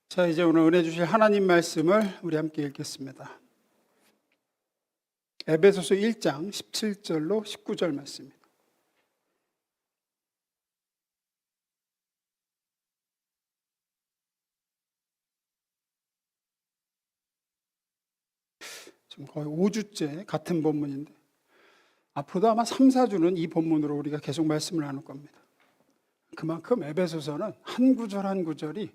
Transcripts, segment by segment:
자, 이제 오늘 은혜 주실 하나님 말씀을 우리 함께 읽겠습니다. 에베소서 1장 17절로 19절 말씀입니다. 지금 거의 5주째 같은 본문인데 앞으로도 아마 3, 4주는 이 본문으로 우리가 계속 말씀을 나눌 겁니다. 그만큼 에베소서는 한 구절 한 구절이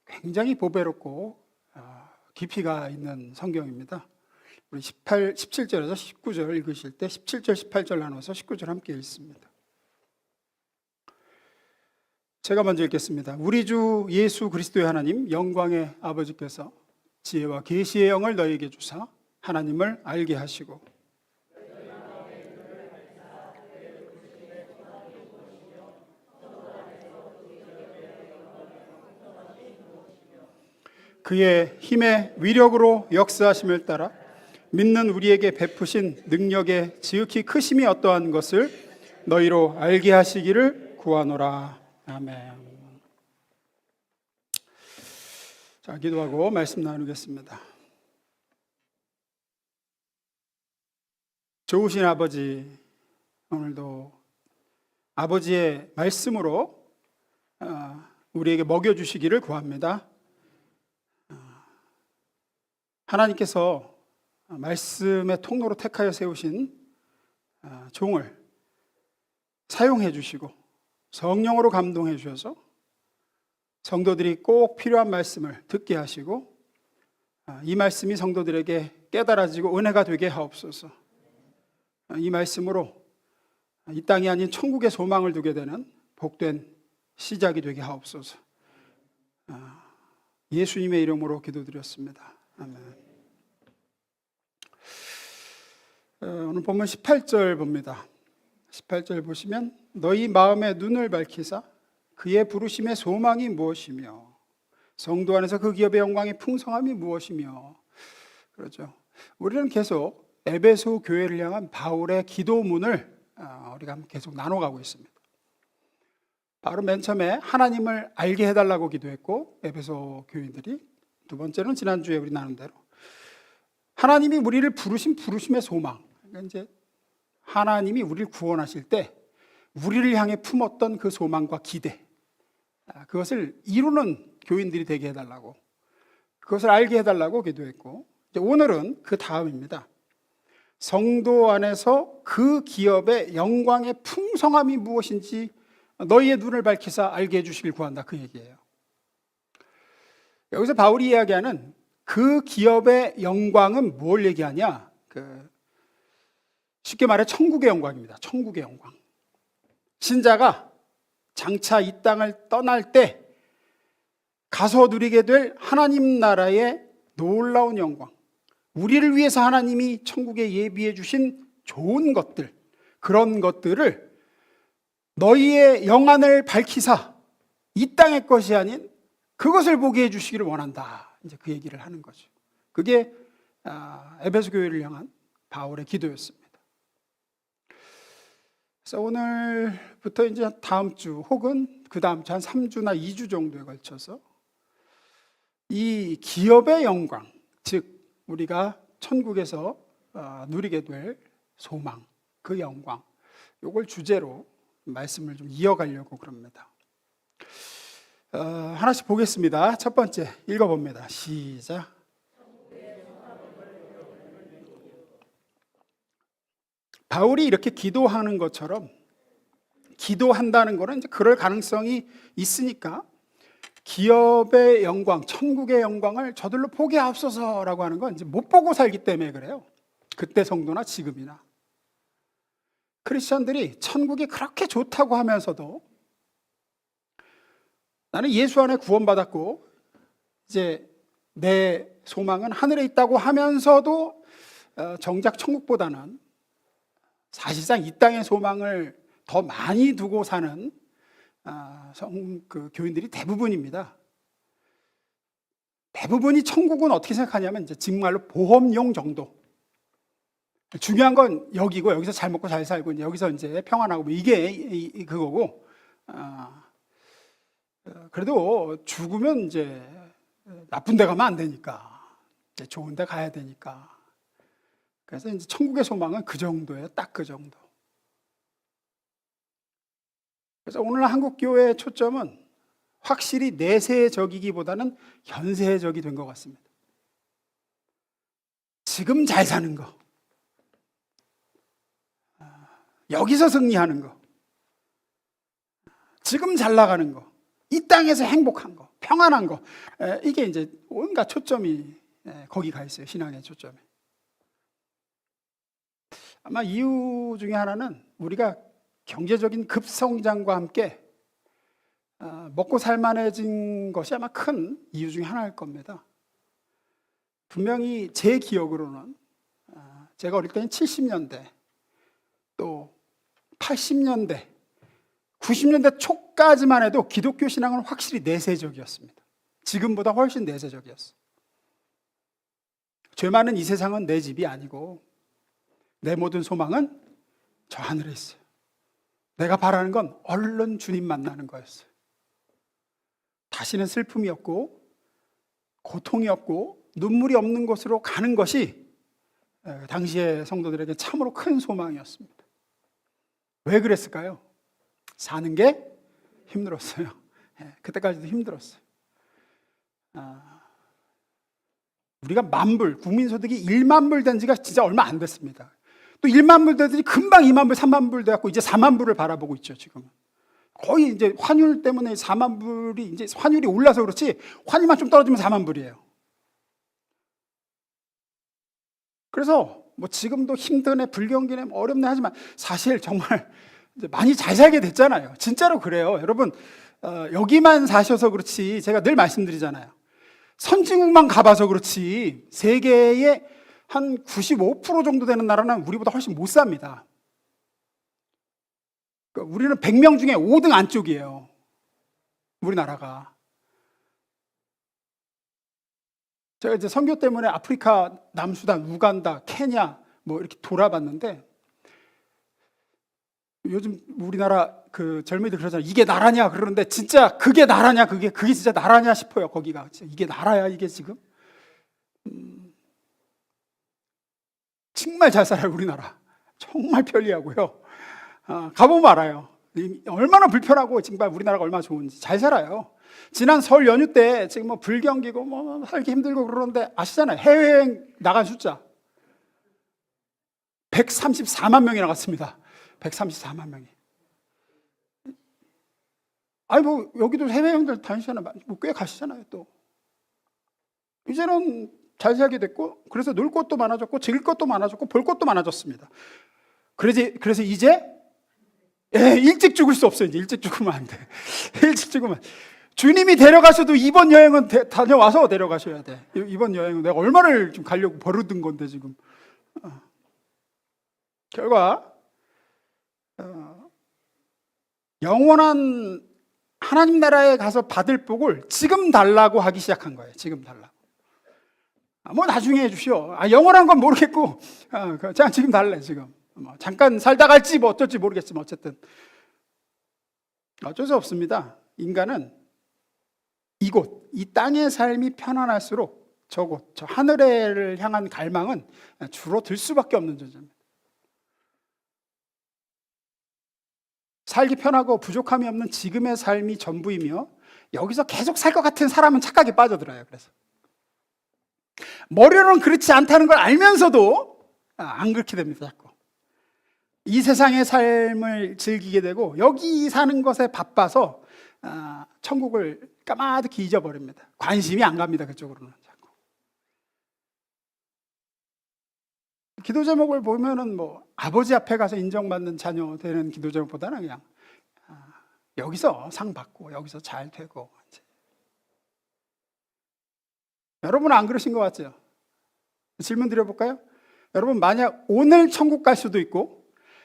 굉장히 보배롭고 깊이가 있는 성경입니다. 우리 17절에서 19절 읽으실 때 17절, 18절 나눠서 19절 함께 읽습니다. 제가 먼저 읽겠습니다. 우리 주 예수 그리스도의 하나님 영광의 아버지께서 지혜와 계시의 영을 너희에게 주사 하나님을 알게 하시고 그의 힘의 위력으로 역사하심을 따라 믿는 우리에게 베푸신 능력의 지극히 크심이 어떠한 것을 너희로 알게 하시기를 구하노라. 아멘. 자, 기도하고 말씀 나누겠습니다. 좋으신 아버지, 오늘도 아버지의 말씀으로 우리에게 먹여주시기를 구합니다. 하나님께서 말씀의 통로로 택하여 세우신 종을 사용해 주시고 성령으로 감동해 주셔서 성도들이 꼭 필요한 말씀을 듣게 하시고 이 말씀이 성도들에게 깨달아지고 은혜가 되게 하옵소서. 이 말씀으로 이 땅이 아닌 천국의 소망을 두게 되는 복된 시작이 되게 하옵소서. 예수님의 이름으로 기도드렸습니다. 아멘. 오늘 본문 18절 봅니다. 18절 보시면 너희 마음의 눈을 밝히사 그의 부르심의 소망이 무엇이며 성도 안에서 그 기업의 영광의 풍성함이 무엇이며 그러죠. 우리는 계속 에베소 교회를 향한 바울의 기도문을 우리가 계속 나눠가고 있습니다. 바로 맨 처음에 하나님을 알게 해달라고 기도했고 에베소 교인들이, 두 번째는 지난주에 우리 나눈 대로 하나님이 우리를 부르신 부르심의 소망, 그러니까 이제 하나님이 우리를 구원하실 때 우리를 향해 품었던 그 소망과 기대, 그것을 이루는 교인들이 되게 해달라고, 그것을 알게 해달라고 기도했고, 이제 오늘은 그 다음입니다. 성도 안에서 그 기업의 영광의 풍성함이 무엇인지 너희의 눈을 밝히사 알게 해주시길 구한다, 그 얘기예요. 여기서 바울이 이야기하는 그 기업의 영광은 뭘 얘기하냐? 쉽게 말해 천국의 영광입니다. 천국의 영광. 신자가 장차 이 땅을 떠날 때 가서 누리게 될 하나님 나라의 놀라운 영광, 우리를 위해서 하나님이 천국에 예비해 주신 좋은 것들, 그런 것들을 너희의 영안을 밝히사 이 땅의 것이 아닌 그것을 보게 해주시기를 원한다. 이제 그 얘기를 하는 거죠. 그게 에베소 교회를 향한 바울의 기도였습니다. 그래서 오늘부터 이제 다음 주 혹은 그 다음 주 한 3주나 2주 정도에 걸쳐서 이 기업의 영광, 즉 우리가 천국에서 누리게 될 소망, 그 영광, 이걸 주제로 말씀을 좀 이어가려고 그럽니다. 하나씩 보겠습니다. 첫 번째 읽어봅니다. 시작. 바울이 이렇게 기도하는 것처럼 기도한다는 거는 이제 그럴 가능성이 있으니까 기업의 영광, 천국의 영광을 저들로 보게 하옵소서라고 하는 건 이제 못 보고 살기 때문에 그래요. 그때 성도나 지금이나 크리스천들이 천국이 그렇게 좋다고 하면서도 나는 예수 안에 구원받았고 이제 내 소망은 하늘에 있다고 하면서도 정작 천국보다는 사실상 이 땅의 소망을 더 많이 두고 사는 교인들이 대부분입니다. 대부분이 천국은 어떻게 생각하냐면 이제 정말로 보험용 정도. 중요한 건 여기고 여기서 잘 먹고 잘 살고 이제 여기서 이제 평안하고 이게 그거고 그래도 죽으면 이제 나쁜 데 가면 안 되니까 이제 좋은 데 가야 되니까. 그래서 이제 천국의 소망은 그 정도예요. 딱 그 정도. 그래서 오늘 한국 교회의 초점은 확실히 내세적이기보다는 현세적이 된 것 같습니다. 지금 잘 사는 거, 여기서 승리하는 거, 지금 잘 나가는 거, 이 땅에서 행복한 거, 평안한 거, 이게 이제 온갖 초점이 거기 가 있어요. 신앙의 초점에. 아마 이유 중에 하나는 우리가 경제적인 급성장과 함께 먹고 살만해진 것이 아마 큰 이유 중에 하나일 겁니다. 분명히 제 기억으로는 제가 어릴 때는 70년대 또 80년대 90년대 초까지만 해도 기독교 신앙은 확실히 내세적이었습니다. 지금보다 훨씬 내세적이었어요. 죄 많은 이 세상은 내 집이 아니고 내 모든 소망은 저 하늘에 있어요. 내가 바라는 건 얼른 주님 만나는 거였어요. 다시는 슬픔이 없고 고통이 없고 눈물이 없는 곳으로 가는 것이 당시의 성도들에게 참으로 큰 소망이었습니다. 왜 그랬을까요? 사는 게 힘들었어요. 그때까지도 힘들었어요. 우리가 만불, 국민소득이 1만 불 된 지가 진짜 얼마 안 됐습니다. 또 1만 불 되더니 금방 2만 불, 3만 불 돼갖고 이제 4만 불을 바라보고 있죠, 지금. 거의 이제 환율 때문에 4만 불이 이제 환율이 올라서 그렇지 환율만 좀 떨어지면 4만 불이에요. 그래서 뭐 지금도 힘드네, 불경기네, 뭐 어렵네 하지만 사실 정말 이제 많이 잘 살게 됐잖아요. 진짜로 그래요. 여러분, 여기만 사셔서 그렇지 제가 늘 말씀드리잖아요. 선진국만 가봐서 그렇지 세계의 한 95% 정도 되는 나라는 우리보다 훨씬 못 삽니다. 그러니까 우리는 100명 중에 5등 안쪽이에요. 우리나라가. 제가 이제 선교 때문에 아프리카, 남수단, 우간다, 케냐 뭐 이렇게 돌아봤는데 요즘 우리나라 그 젊은이들 그러잖아요. 이게 나라냐 그러는데 진짜 그게 나라냐 그게 진짜 나라냐 싶어요. 거기가 이게 나라야 이게 지금. 정말 잘 살아요 우리나라. 정말 편리하고요. 가보면 알아요. 얼마나 불편하고 정말 우리나라가 얼마나 좋은지. 잘 살아요. 지난 설 연휴 때 지금 뭐 불경기고 뭐 살기 힘들고 그러는데 아시잖아요. 해외여행 나간 숫자 134만 명이 나갔습니다. 134만 명이. 아니 뭐 여기도 해외여행들 다니시잖아요. 뭐 꽤 가시잖아요. 또 이제는 잘 살게 됐고 그래서 놀 것도 많아졌고 즐길 것도 많아졌고 볼 것도 많아졌습니다. 그래서 이제 일찍 죽을 수 없어요. 이제 일찍 죽으면 안 돼. 일찍 죽으면 주님이 데려가셔도 이번 여행은 다녀와서 데려가셔야 돼. 이번 여행은 내가 얼마를 좀 가려고 버릇든 건데 지금. 결과 영원한 하나님 나라에 가서 받을 복을 지금 달라고 하기 시작한 거예요. 지금 달라고. 뭐 나중에 해주시오. 영원한 건 모르겠고 그냥 지금 달래 지금. 뭐 잠깐 살다 갈지 뭐 어쩔지 모르겠지만 어쨌든 어쩔 수 없습니다. 인간은 이곳 이 땅의 삶이 편안할수록 저곳 저 하늘을 향한 갈망은 줄어들 수밖에 없는 존재입니다. 살기 편하고 부족함이 없는 지금의 삶이 전부이며 여기서 계속 살 것 같은 사람은 착각에 빠져들어요. 그래서 머리로는 그렇지 않다는 걸 알면서도 안 그렇게 됩니다. 자꾸 이 세상의 삶을 즐기게 되고 여기 사는 것에 바빠서 천국을 까마득히 잊어버립니다. 관심이 안 갑니다. 그쪽으로는 자꾸. 기도 제목을 보면은 뭐 아버지 앞에 가서 인정받는 자녀 되는 기도 제목보다는 그냥 여기서 상 받고 여기서 잘 되고. 여러분은 안 그러신 것 같죠? 질문 드려볼까요? 여러분 만약 오늘 천국 갈 수도 있고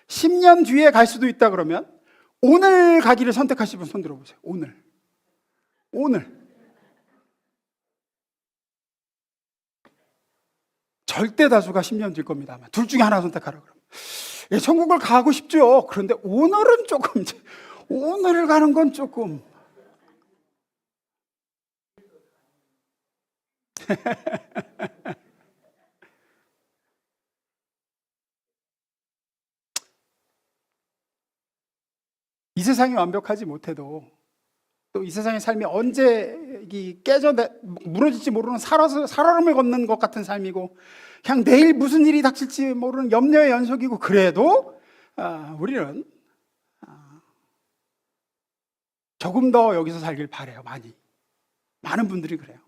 10년 뒤에 갈 수도 있다 그러면 오늘 가기를 선택하실 분 손 들어보세요. 오늘 절대 다수가 10년 뒤일 겁니다. 아마. 둘 중에 하나 선택하라 그러면 천국을 가고 싶죠. 그런데 오늘은 조금 오늘을 가는 건 조금 이 세상이 완벽하지 못해도 또 이 세상의 삶이 언제 깨져 무너질지 모르는 살얼음을 걷는 것 같은 삶이고, 그냥 내일 무슨 일이 닥칠지 모르는 염려의 연속이고, 그래도 우리는 조금 더 여기서 살길 바라요. 많은 분들이 그래요.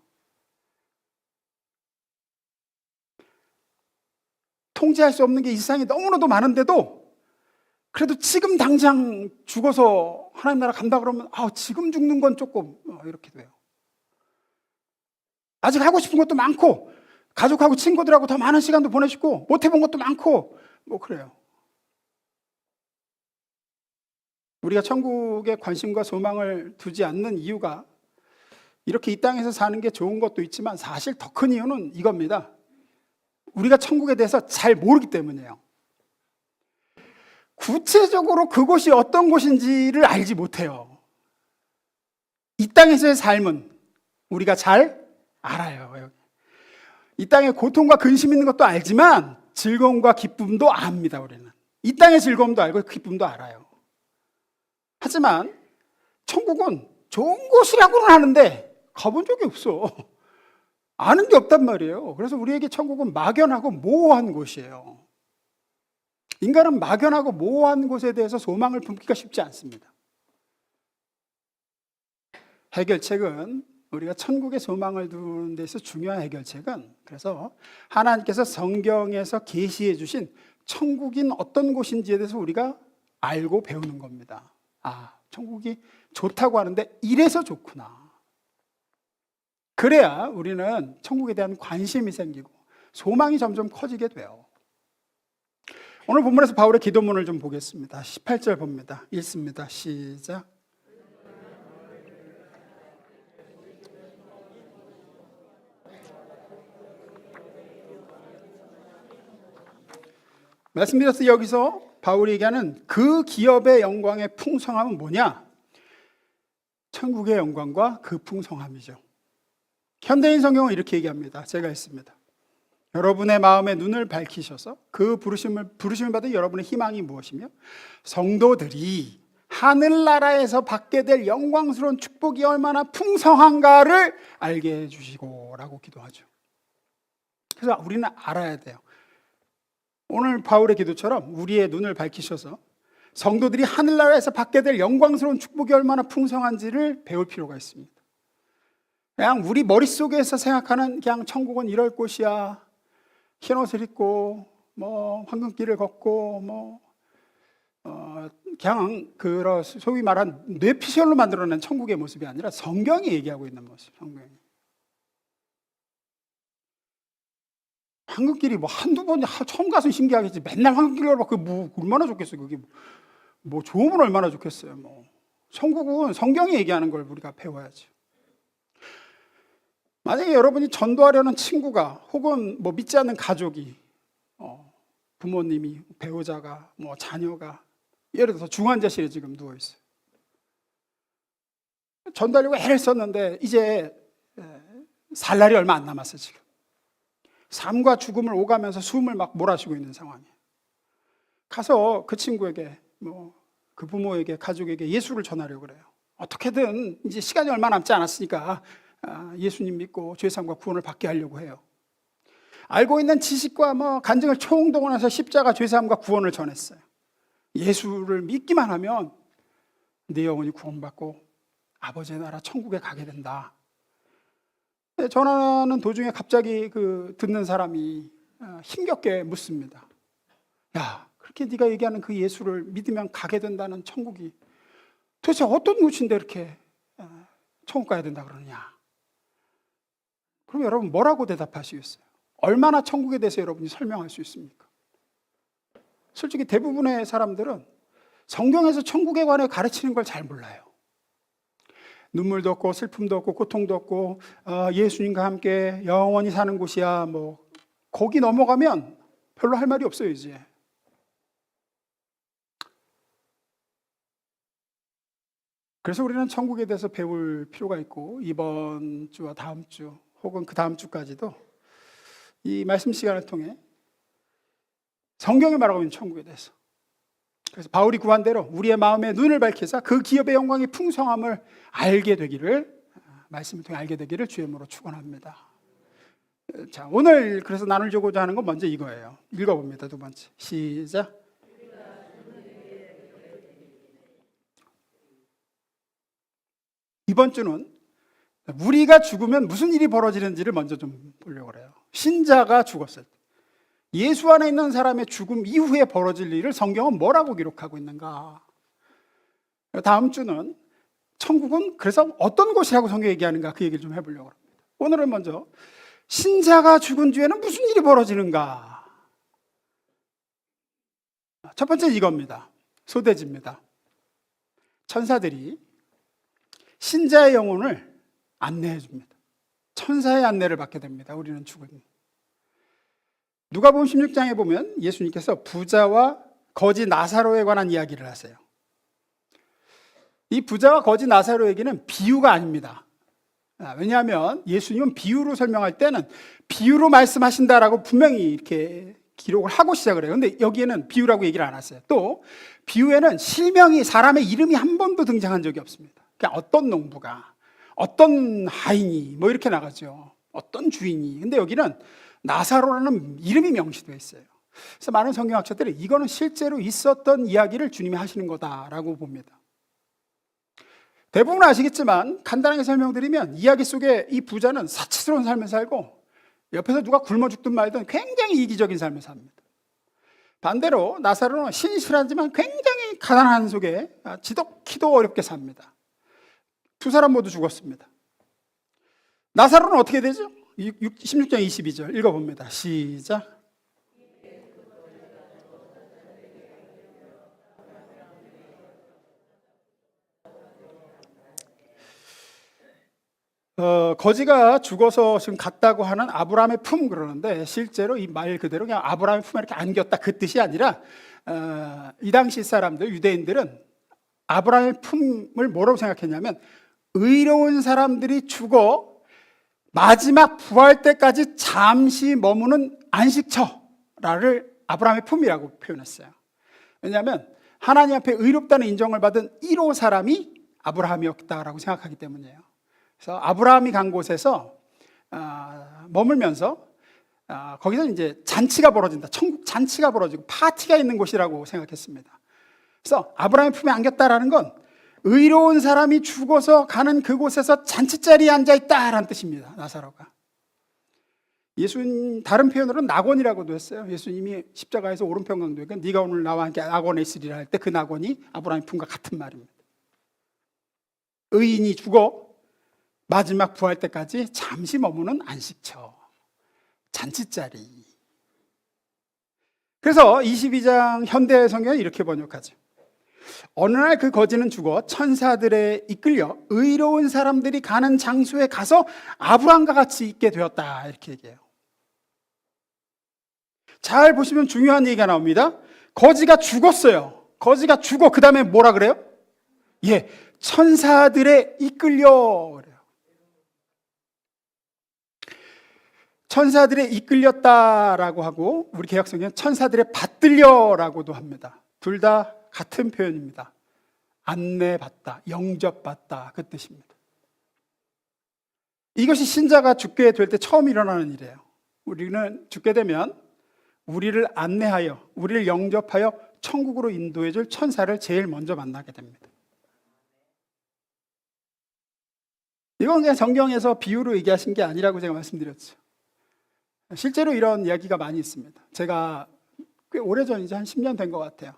통제할 수 없는 게 이 세상에 너무나도 많은데도 그래도 지금 당장 죽어서 하나님 나라 간다 그러면 지금 죽는 건 조금 이렇게 돼요. 아직 하고 싶은 것도 많고, 가족하고 친구들하고 더 많은 시간도 보내시고, 못 해본 것도 많고, 그래요. 우리가 천국에 관심과 소망을 두지 않는 이유가, 이렇게 이 땅에서 사는 게 좋은 것도 있지만 사실 더 큰 이유는 이겁니다. 우리가 천국에 대해서 잘 모르기 때문이에요. 구체적으로 그곳이 어떤 곳인지를 알지 못해요. 이 땅에서의 삶은 우리가 잘 알아요. 이 땅에 고통과 근심 있는 것도 알지만 즐거움과 기쁨도 압니다. 우리는 이 땅의 즐거움도 알고 기쁨도 알아요. 하지만 천국은 좋은 곳이라고는 하는데 가본 적이 없어. 아는 게 없단 말이에요. 그래서 우리에게 천국은 막연하고 모호한 곳이에요. 인간은 막연하고 모호한 곳에 대해서 소망을 품기가 쉽지 않습니다. 해결책은, 우리가 천국에 소망을 두는 데서 중요한 해결책은, 그래서 하나님께서 성경에서 계시해 주신 천국인 어떤 곳인지에 대해서 우리가 알고 배우는 겁니다. 천국이 좋다고 하는데 이래서 좋구나. 그래야 우리는 천국에 대한 관심이 생기고 소망이 점점 커지게 돼요. 오늘 본문에서 바울의 기도문을 좀 보겠습니다. 18절 봅니다. 읽습니다. 시작. 말씀드렸어요. 여기서 바울이 얘기하는 그 기업의 영광의 풍성함은 뭐냐? 천국의 영광과 그 풍성함이죠. 현대인 성경은 이렇게 얘기합니다. 제가 읽습니다. 여러분의 마음의 눈을 밝히셔서 그 부르심을 받은 여러분의 희망이 무엇이며 성도들이 하늘나라에서 받게 될 영광스러운 축복이 얼마나 풍성한가를 알게 해주시고 라고 기도하죠. 그래서 우리는 알아야 돼요. 오늘 바울의 기도처럼 우리의 눈을 밝히셔서 성도들이 하늘나라에서 받게 될 영광스러운 축복이 얼마나 풍성한지를 배울 필요가 있습니다. 그냥 우리 머릿속에서 생각하는 그냥 천국은 이럴 곳이야, 흰 옷을 입고 황금길을 걷고 그냥 소위 말한 뇌피셜로 만들어낸 천국의 모습이 아니라 성경이 얘기하고 있는 모습. 성경이 황금길이 한두 번 처음 가서 신기하겠지. 맨날 황금길 걸어 그게 얼마나 좋겠어요. 그게 좋으면 얼마나 좋겠어요. 천국은 성경이 얘기하는 걸 우리가 배워야죠. 만약에 여러분이 전도하려는 친구가 혹은 믿지 않는 가족이, 부모님이, 배우자가, 자녀가 예를 들어서 중환자실에 지금 누워 있어요. 전도하려고 애를 썼는데 이제 살 날이 얼마 안 남았어요. 지금 삶과 죽음을 오가면서 숨을 막 몰아쉬고 있는 상황이에요. 가서 그 친구에게, 그 부모에게, 가족에게 예수를 전하려고 그래요. 어떻게든 이제 시간이 얼마 남지 않았으니까 예수님 믿고 죄사함과 구원을 받게 하려고 해요. 알고 있는 지식과 간증을 총동원해서 십자가 죄사함과 구원을 전했어요. 예수를 믿기만 하면 내 영혼이 구원받고 아버지의 나라 천국에 가게 된다. 전하는 도중에 갑자기 듣는 사람이 힘겹게 묻습니다. 야, 그렇게 네가 얘기하는 그 예수를 믿으면 가게 된다는 천국이 도대체 어떤 곳인데 이렇게 천국 가야 된다 그러느냐? 그럼 여러분 뭐라고 대답하시겠어요? 얼마나 천국에 대해서 여러분이 설명할 수 있습니까? 솔직히 대부분의 사람들은 성경에서 천국에 관해 가르치는 걸 잘 몰라요. 눈물도 없고 슬픔도 없고 고통도 없고 예수님과 함께 영원히 사는 곳이야. 거기 넘어가면 별로 할 말이 없어요. 이제 그래서 우리는 천국에 대해서 배울 필요가 있고, 이번 주와 다음 주 혹은 그 다음 주까지도 이 말씀 시간을 통해 성경이 말하고 있는 천국에 대해서, 그래서 바울이 구한 대로 우리의 마음에 눈을 밝히사 그 기업의 영광의 풍성함을 알게 되기를, 말씀을 통해 알게 되기를 주의 이름으로 축원합니다. 자, 오늘 그래서 나누려고자 하는 건 먼저 이거예요. 읽어봅니다. 두 번째, 시작. 이번 주는 우리가 죽으면 무슨 일이 벌어지는지를 먼저 좀 보려고 해요. 신자가 죽었을 때, 예수 안에 있는 사람의 죽음 이후에 벌어질 일을 성경은 뭐라고 기록하고 있는가? 다음 주는 천국은 그래서 어떤 곳이라고 성경이 얘기하는가, 그 얘기를 좀 해보려고 합니다. 오늘은 먼저 신자가 죽은 뒤에는 무슨 일이 벌어지는가? 첫 번째 이겁니다. 소대지입니다. 천사들이 신자의 영혼을 안내해 줍니다. 천사의 안내를 받게 됩니다. 우리는 죽으면. 누가복음 16장에 보면 예수님께서 부자와 거지 나사로에 관한 이야기를 하세요. 이 부자와 거지 나사로에게는 비유가 아닙니다. 왜냐하면 예수님은 비유로 설명할 때는 비유로 말씀하신다라고 분명히 이렇게 기록을 하고 시작을 해요. 근데 여기에는 비유라고 얘기를 안 하세요. 또 비유에는 실명이, 사람의 이름이 한 번도 등장한 적이 없습니다. 그냥 어떤 농부가, 어떤 하인이 뭐 이렇게 나가죠. 어떤 주인이. 근데 여기는 나사로라는 이름이 명시되어 있어요. 그래서 많은 성경학자들이 이거는 실제로 있었던 이야기를 주님이 하시는 거다라고 봅니다. 대부분 아시겠지만 간단하게 설명드리면 이야기 속에 이 부자는 사치스러운 삶을 살고 옆에서 누가 굶어 죽든 말든 굉장히 이기적인 삶을 삽니다. 반대로 나사로는 신실하지만 굉장히 가난한 속에 지독히도 어렵게 삽니다. 두 사람 모두 죽었습니다. 나사로는 어떻게 되죠? 16장 22절 읽어봅니다. 시작. 거지가 죽어서 지금 갔다고 하는 아브라함의 품 그러는데, 실제로 이 말 그대로 그냥 아브라함의 품에 이렇게 안겼다 그 뜻이 아니라, 이 당시 사람들, 유대인들은 아브라함의 품을 뭐라고 생각했냐면, 의로운 사람들이 죽어 마지막 부활 때까지 잠시 머무는 안식처를 아브라함의 품이라고 표현했어요. 왜냐하면 하나님 앞에 의롭다는 인정을 받은 1호 사람이 아브라함이었다라고 생각하기 때문이에요. 그래서 아브라함이 간 곳에서 머물면서 거기서 이제 잔치가 벌어진다, 천국 잔치가 벌어지고 파티가 있는 곳이라고 생각했습니다. 그래서 아브라함의 품에 안겼다라는 건 의로운 사람이 죽어서 가는 그곳에서 잔치자리에 앉아있다라는 뜻입니다. 나사로가. 예수님 다른 표현으로는 낙원이라고도 했어요. 예수님이 십자가에서 오른편 강도에게 네가 오늘 나와 함께 낙원에 있으리라 할 때 그 낙원이 아브라함의 품과 같은 말입니다. 의인이 죽어 마지막 부활 때까지 잠시 머무는 안식처, 잔치자리. 그래서 22장 현대 성경은 이렇게 번역하죠. 어느 날 그 거지는 죽어 천사들에 이끌려 의로운 사람들이 가는 장소에 가서 아브라함과 같이 있게 되었다, 이렇게 얘기해요. 잘 보시면 중요한 얘기가 나옵니다. 거지가 죽었어요. 거지가 죽어 그 다음에 뭐라 그래요? 예, 천사들에 이끌려 그래요. 천사들에 이끌렸다라고 하고 우리 개역성경은 천사들에 받들려라고도 합니다. 둘 다 같은 표현입니다. 안내받다, 영접받다, 그 뜻입니다. 이것이 신자가 죽게 될 때 처음 일어나는 일이에요. 우리는 죽게 되면 우리를 안내하여, 우리를 영접하여 천국으로 인도해 줄 천사를 제일 먼저 만나게 됩니다. 이건 그냥 성경에서 비유로 얘기하신 게 아니라고 제가 말씀드렸죠. 실제로 이런 이야기가 많이 있습니다. 제가 꽤 오래전, 이제 한 10년 된 것 같아요.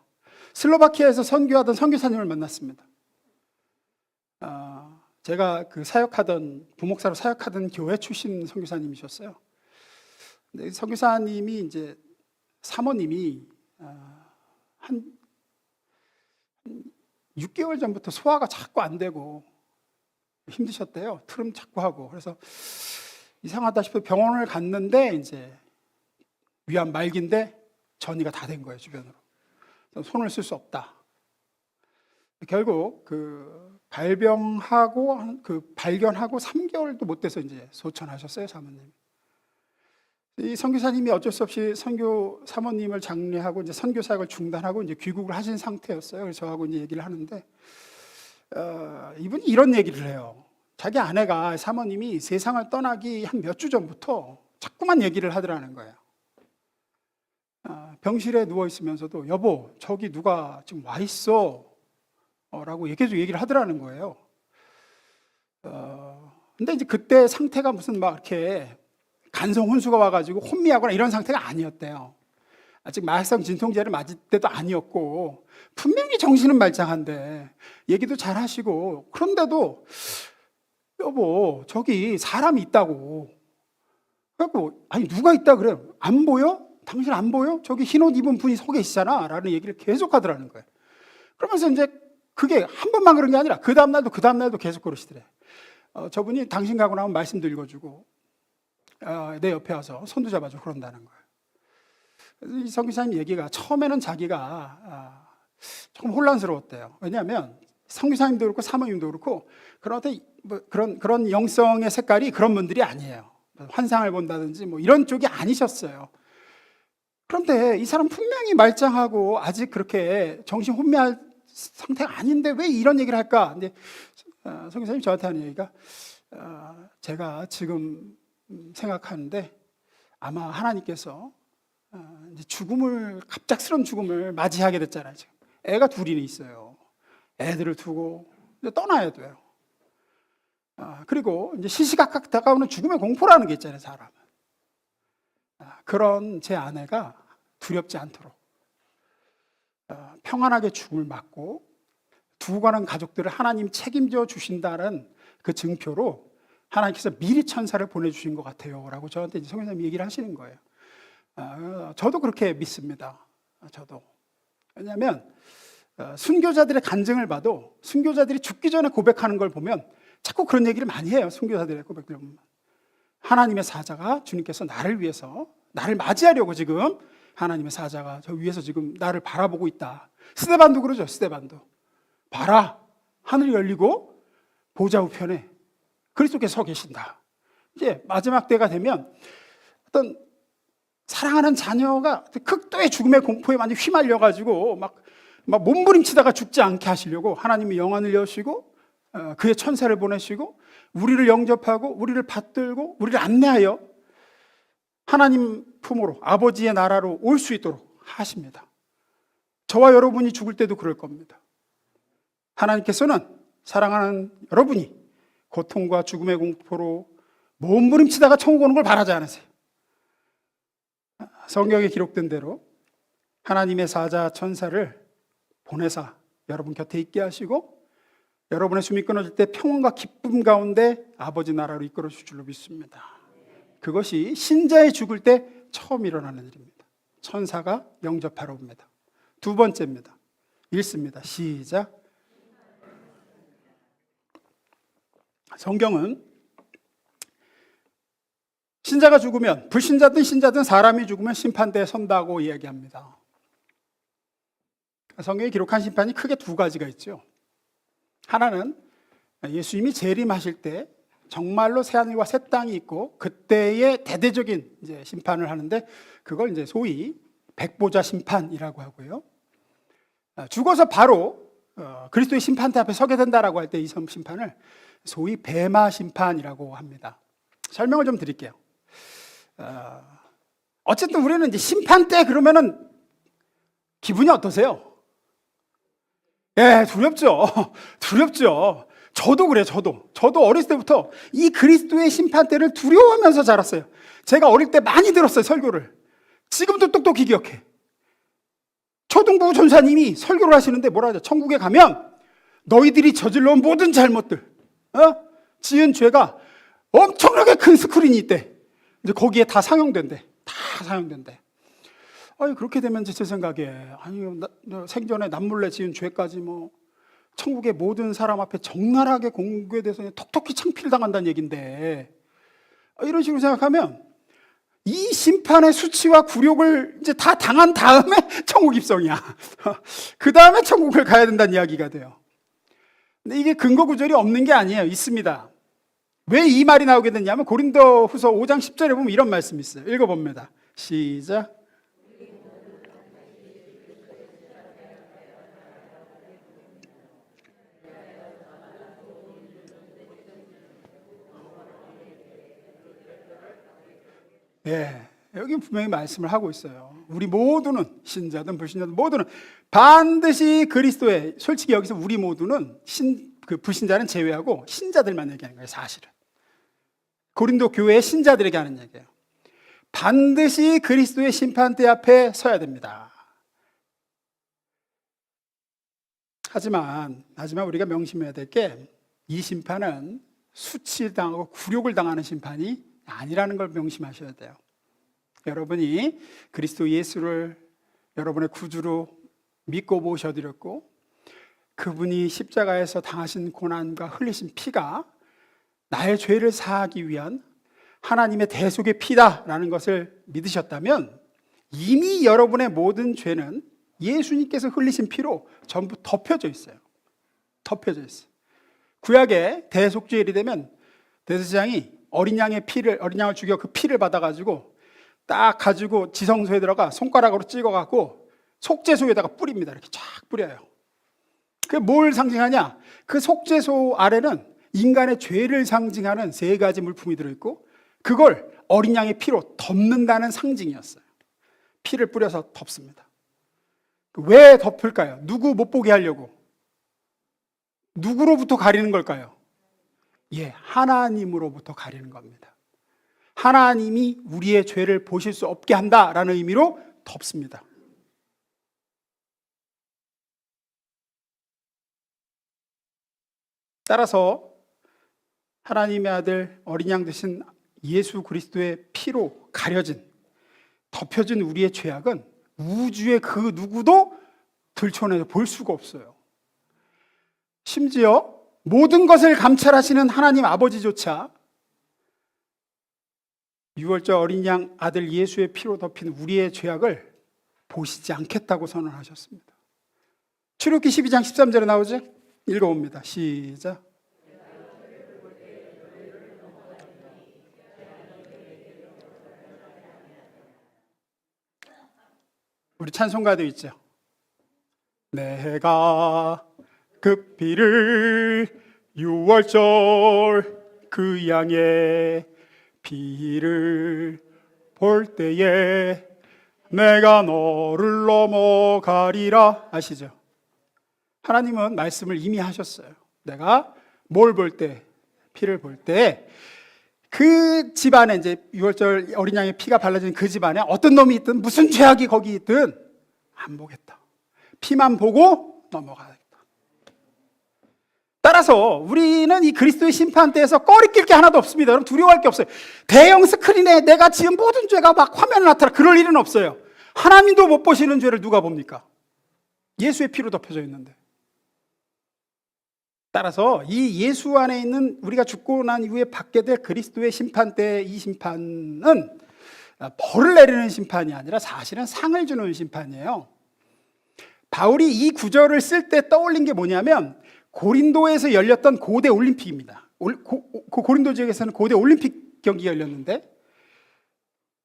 슬로바키아에서 선교하던 선교사님을 만났습니다. 제가 그 사역하던, 부목사로 사역하던 교회 출신 선교사님이셨어요. 근데 선교사님이 이제 사모님이 한 6개월 전부터 소화가 자꾸 안 되고 힘드셨대요. 트름 자꾸 하고. 그래서 이상하다 싶어 병원을 갔는데 이제 위암 말기인데 전이가 다 된 거예요, 주변으로. 손을 쓸 수 없다. 결국 발병하고 발견하고 3개월도 못 돼서 이제 소천하셨어요, 사모님. 이 선교사님이 어쩔 수 없이 선교 사모님을 장례하고 이제 선교 사역을 중단하고 이제 귀국을 하신 상태였어요. 그래서 저하고 이제 얘기를 하는데 이분이 이런 얘기를 해요. 자기 아내가 사모님이 세상을 떠나기 한 몇 주 전부터 자꾸만 얘기를 하더라는 거예요. 병실에 누워 있으면서도 여보 저기 누가 지금 와 있어 라고 계속 얘기를 하더라는 거예요. 근데 이제 그때 상태가 무슨 막 이렇게 간성 혼수가 와가지고 혼미하거나 이런 상태가 아니었대요. 아직 마약성 진통제를 맞을 때도 아니었고 분명히 정신은 말짱한데 얘기도 잘 하시고 그런데도 여보 저기 사람이 있다고. 그래갖고 아니 누가 있다 그래? 안 보여? 당신 안 보여? 저기 흰 옷 입은 분이 서 계시잖아 라는 얘기를 계속 하더라는 거예요. 그러면서 이제 그게 한 번만 그런 게 아니라 그 다음날도 계속 그러시더래. 저분이 당신 가고 나면 말씀도 읽어주고 내 옆에 와서 손도 잡아주고 그런다는 거예요. 이 선교사님 얘기가 처음에는 자기가 조금 혼란스러웠대요. 왜냐하면 선교사님도 그렇고 사모님도 그렇고 그런 영성의 색깔이 그런 분들이 아니에요. 환상을 본다든지 뭐 이런 쪽이 아니셨어요. 그런데 이 사람 분명히 말짱하고 아직 그렇게 정신 혼미할 상태가 아닌데 왜 이런 얘기를 할까? 근데 선교사님이 저한테 하는 얘기가 제가 지금 생각하는데 아마 하나님께서 이제 갑작스러운 죽음을 맞이하게 됐잖아요. 지금 애가 둘이 있어요. 애들을 두고 이제 떠나야 돼요. 그리고 이제 시시각각 다가오는 죽음의 공포라는 게 있잖아요, 사람은. 그런 제 아내가 두렵지 않도록 평안하게 죽음을 맞고 두고 가는 가족들을 하나님 책임져 주신다는 그 증표로 하나님께서 미리 천사를 보내주신 것 같아요 라고 저한테 이제 성교사님이 얘기를 하시는 거예요. 저도 그렇게 믿습니다. 저도. 왜냐하면 순교자들의 간증을 봐도 순교자들이 죽기 전에 고백하는 걸 보면 자꾸 그런 얘기를 많이 해요. 순교자들의 고백들을 보면 하나님의 사자가 주님께서 나를 위해서 나를 맞이하려고 지금 하나님의 사자가 저 위에서 지금 나를 바라보고 있다. 스데반도 그러죠. 스데반도 봐라 하늘이 열리고 보좌 우편에 그리스도께서 서 계신다. 이제 마지막 때가 되면 어떤 사랑하는 자녀가 극도의 죽음의 공포에 많이 휘말려가지고 막 몸부림치다가 죽지 않게 하시려고 하나님이 영안을 여시고 그의 천사를 보내시고 우리를 영접하고 우리를 받들고 우리를 안내하여 하나님 품으로 아버지의 나라로 올 수 있도록 하십니다. 저와 여러분이 죽을 때도 그럴 겁니다. 하나님께서는 사랑하는 여러분이 고통과 죽음의 공포로 몸부림치다가 천국 오는 걸 바라지 않으세요. 성경에 기록된 대로 하나님의 사자 천사를 보내사 여러분 곁에 있게 하시고 여러분의 숨이 끊어질 때 평안과 기쁨 가운데 아버지 나라로 이끌어 주실 줄로 믿습니다. 그것이 신자의 죽을 때 처음 일어나는 일입니다. 천사가 영접하러 옵니다. 두 번째입니다. 읽습니다. 시작. 성경은 신자가 죽으면 불신자든 신자든 사람이 죽으면 심판대에 선다고 이야기합니다. 성경에 기록한 심판이 크게 두 가지가 있죠. 하나는 예수님이 재림하실 때 정말로 새하늘과 새 땅이 있고 그때의 대대적인 이제 심판을 하는데 그걸 이제 소위 백보자 심판이라고 하고요. 죽어서 바로 그리스도의 심판대 앞에 서게 된다라고 할 때 이 심판을 소위 베마 심판이라고 합니다. 설명을 좀 드릴게요. 어쨌든 우리는 이제 심판 때 그러면은 기분이 어떠세요? 예, 두렵죠. 두렵죠. 저도 그래요, 저도 어렸을 때부터 이 그리스도의 심판 때를 두려워하면서 자랐어요. 제가 어릴 때 많이 들었어요, 설교를. 지금도 똑똑히 기억해. 초등부 전사님이 설교를 하시는데 뭐라 하죠? 천국에 가면 너희들이 저질러온 모든 잘못들, 지은 죄가 엄청나게 큰 스크린이 있대. 이제 거기에 다 상영된대. 아니, 그렇게 되면 제 생각에, 생전에 남몰래 지은 죄까지 천국의 모든 사람 앞에 적나라하게 공개돼서 톡톡히 창피를 당한다는 얘기인데, 이런 식으로 생각하면, 이 심판의 수치와 굴욕을 이제 다 당한 다음에 천국 입성이야. 그 다음에 천국을 가야 된다는 이야기가 돼요. 근데 이게 근거 구절이 없는 게 아니에요. 있습니다. 왜 이 말이 나오게 됐냐면 고린도후서 5장 10절에 보면 이런 말씀이 있어요. 읽어봅니다. 시작. 예, 여기 분명히 말씀을 하고 있어요. 우리 모두는, 신자든 불신자든 모두는 반드시 그리스도의, 솔직히 여기서 우리 모두는 불신자는 제외하고 신자들만 얘기하는 거예요. 사실은 고린도 교회의 신자들에게 하는 얘기예요. 반드시 그리스도의 심판대 앞에 서야 됩니다. 하지만 우리가 명심해야 될 게 이 심판은 수치당하고 굴욕을 당하는 심판이 아니라는 걸 명심하셔야 돼요. 여러분이 그리스도 예수를 여러분의 구주로 믿고 모셔드렸고 그분이 십자가에서 당하신 고난과 흘리신 피가 나의 죄를 사하기 위한 하나님의 대속의 피다라는 것을 믿으셨다면 이미 여러분의 모든 죄는 예수님께서 흘리신 피로 전부 덮여져 있어요. 덮여져 있어요. 구약의 대속죄일이 되면 대제사장이 어린 양을 죽여 그 피를 받아가지고 딱 가지고 지성소에 들어가 손가락으로 찍어갖고 속죄소에다가 뿌립니다. 이렇게 쫙 뿌려요. 그게 뭘 상징하냐? 그 속죄소 아래는 인간의 죄를 상징하는 3가지 물품이 들어있고 그걸 어린 양의 피로 덮는다는 상징이었어요. 피를 뿌려서 덮습니다. 왜 덮을까요? 누구 못 보게 하려고? 누구로부터 가리는 걸까요? 예, 하나님으로부터 가리는 겁니다. 하나님이 우리의 죄를 보실 수 없게 한다라는 의미로 덮습니다. 따라서 하나님의 아들 어린 양 되신 예수 그리스도의 피로 가려진, 덮여진 우리의 죄악은 우주의 그 누구도 들춰내서 볼 수가 없어요. 심지어 모든 것을 감찰하시는 하나님 아버지조차 유월절 어린 양 아들 예수의 피로 덮인 우리의 죄악을 보시지 않겠다고 선언하셨습니다. 출애굽기 12장 13절에 나오죠? 읽어봅니다. 시작. 우리 찬송가도 있죠. 내가 그 피를 유월절 그 양의 피를 볼 때에 내가 너를 넘어가리라. 아시죠? 하나님은 말씀을 이미 하셨어요. 내가 뭘 볼 때, 피를 볼 때 그 집안에 이제 유월절 어린 양의 피가 발라진 그 집안에 어떤 놈이 있든 무슨 죄악이 거기 있든 안 보겠다. 피만 보고 넘어가겠다. 따라서 우리는 이 그리스도의 심판대에서 꺼리낄 게 하나도 없습니다. 여러분 두려워할 게 없어요. 대형 스크린에 내가 지은 모든 죄가 막 화면에 나타나 그럴 일은 없어요. 하나님도 못 보시는 죄를 누가 봅니까? 예수의 피로 덮여져 있는데. 따라서 이 예수 안에 있는 우리가 죽고 난 이후에 받게 될 그리스도의 심판대, 이 심판은 벌을 내리는 심판이 아니라 사실은 상을 주는 심판이에요. 바울이 이 구절을 쓸 때 떠올린 게 뭐냐면 고린도에서 열렸던 고대 올림픽입니다. 고린도 지역에서는 고대 올림픽 경기가 열렸는데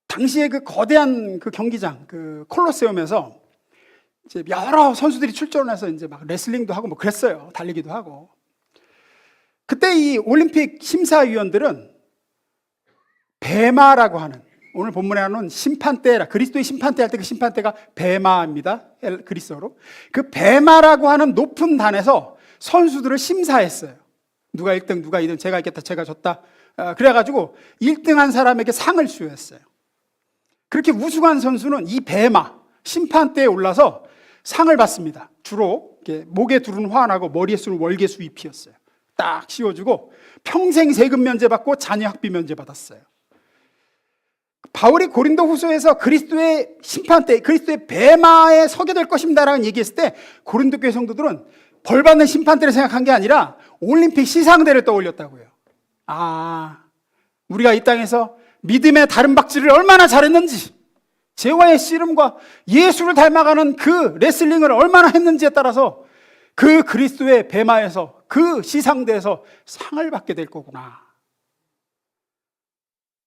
당시에 그 거대한 그 경기장, 그 콜로세움에서 이제 여러 선수들이 출전해서 이제 막 레슬링도 하고 뭐 그랬어요. 달리기도 하고. 그때 이 올림픽 심사위원들은 베마라고 하는, 오늘 본문에 나오는 심판대라, 그리스도의 심판대 할 때 그 심판대가 베마입니다. 그리스어로. 그 베마라고 하는 높은 단에서 선수들을 심사했어요. 누가 1등, 누가 2등, 제가 이겼다, 제가 졌다. 그래가지고 1등한 사람에게 상을 수여했어요. 그렇게 우승한 선수는 이 베마, 심판대에 올라서 상을 받습니다. 주로 목에 두르는 화환하고 머리에 쓰는 월계수 잎이었어요. 딱 씌워주고 평생 세금 면제받고 자녀 학비 면제받았어요. 바울이 고린도 후서에서 그리스도의 심판대, 그리스도의 베마에 서게 될 것입니다라는 얘기했을 때 고린도 교회 성도들은 벌받는 심판대를 생각한 게 아니라 올림픽 시상대를 떠올렸다고요. 아, 우리가 이 땅에서 믿음의 다른 박질을 얼마나 잘했는지, 재화의 씨름과 예수를 닮아가는 그 레슬링을 얼마나 했는지에 따라서 그 그리스도의 뱀마에서, 그 시상대에서 상을 받게 될 거구나.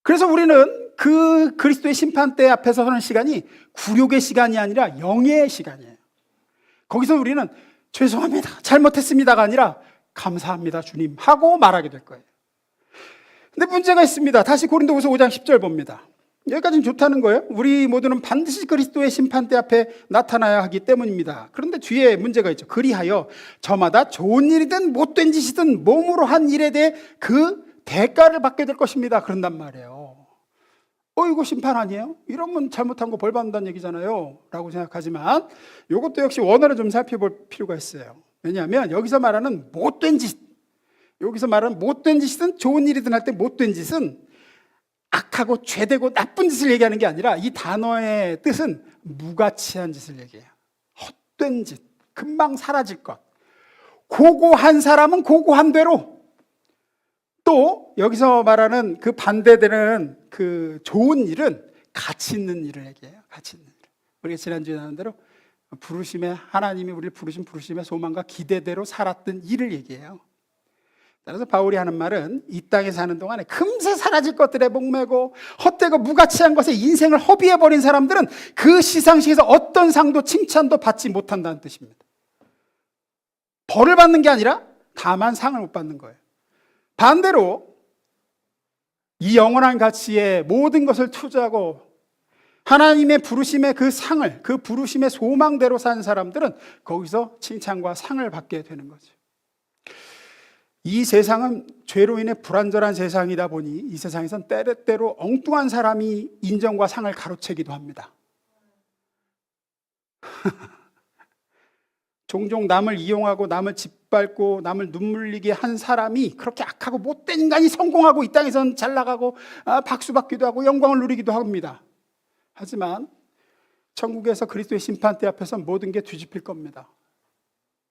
그래서 우리는 그 그리스도의 심판대 앞에서 서는 시간이 굴욕의 시간이 아니라 영예의 시간이에요. 거기서 우리는 죄송합니다, 잘못했습니다가 아니라 감사합니다 주님 하고 말하게 될 거예요. 근데 문제가 있습니다. 다시 고린도후서 5장 10절 봅니다. 여기까지는 좋다는 거예요. 우리 모두는 반드시 그리스도의 심판대 앞에 나타나야 하기 때문입니다. 그런데 뒤에 문제가 있죠. 그리하여 저마다 좋은 일이든 못된 짓이든 몸으로 한 일에 대해 그 대가를 받게 될 것입니다. 그런단 말이에요. 이거 심판 아니에요? 이러면 잘못한 거 벌 받는다는 얘기잖아요 라고 생각하지만, 이것도 역시 원어를 좀 살펴볼 필요가 있어요. 왜냐하면 여기서 말하는 못된 짓, 여기서 말하는 못된 짓이든 좋은 일이든 할 때 못된 짓은 악하고 죄되고 나쁜 짓을 얘기하는 게 아니라, 이 단어의 뜻은 무가치한 짓을 얘기해요. 헛된 짓, 금방 사라질 것. 고고한 사람은 고고한 대로, 또 여기서 말하는 그 반대되는 그 좋은 일은 가치 있는 일을 얘기해요. 가치 있는 일. 우리가 지난주에 나눈 대로 부르심에, 하나님이 우리를 부르신 부르심의 소망과 기대대로 살았던 일을 얘기해요. 따라서 바울이 하는 말은, 이 땅에 사는 동안에 금세 사라질 것들에 목매고 헛되고 무가치한 것에 인생을 허비해버린 사람들은 그 시상식에서 어떤 상도 칭찬도 받지 못한다는 뜻입니다. 벌을 받는 게 아니라 다만 상을 못 받는 거예요. 반대로 이 영원한 가치에 모든 것을 투자하고 하나님의 부르심의 그 상을, 그 부르심의 소망대로 산 사람들은 거기서 칭찬과 상을 받게 되는 거죠. 이 세상은 죄로 인해 불완전한 세상이다 보니 이 세상에선 때때로 엉뚱한 사람이 인정과 상을 가로채기도 합니다. 종종 남을 이용하고 남을 짓밟고 남을 눈물리게 한 사람이 그렇게 악하고 못된 인간이 성공하고 이 땅에선 잘 나가고 박수 받기도 하고 영광을 누리기도 합니다. 하지만 천국에서 그리스도의 심판대 앞에서 모든 게 뒤집힐 겁니다.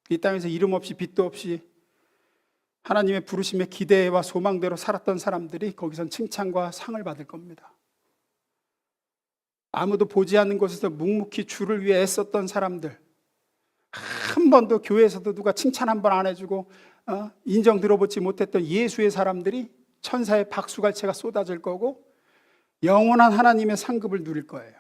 이 땅에서 이름 없이 빚도 없이 하나님의 부르심의 기대와 소망대로 살았던 사람들이 거기선 칭찬과 상을 받을 겁니다. 아무도 보지 않는 곳에서 묵묵히 주를 위해 애썼던 사람들, 한 번도 교회에서도 누가 칭찬 한 번 안 해주고 인정 들어보지 못했던 예수의 사람들이 천사의 박수갈채가 쏟아질 거고 영원한 하나님의 상급을 누릴 거예요.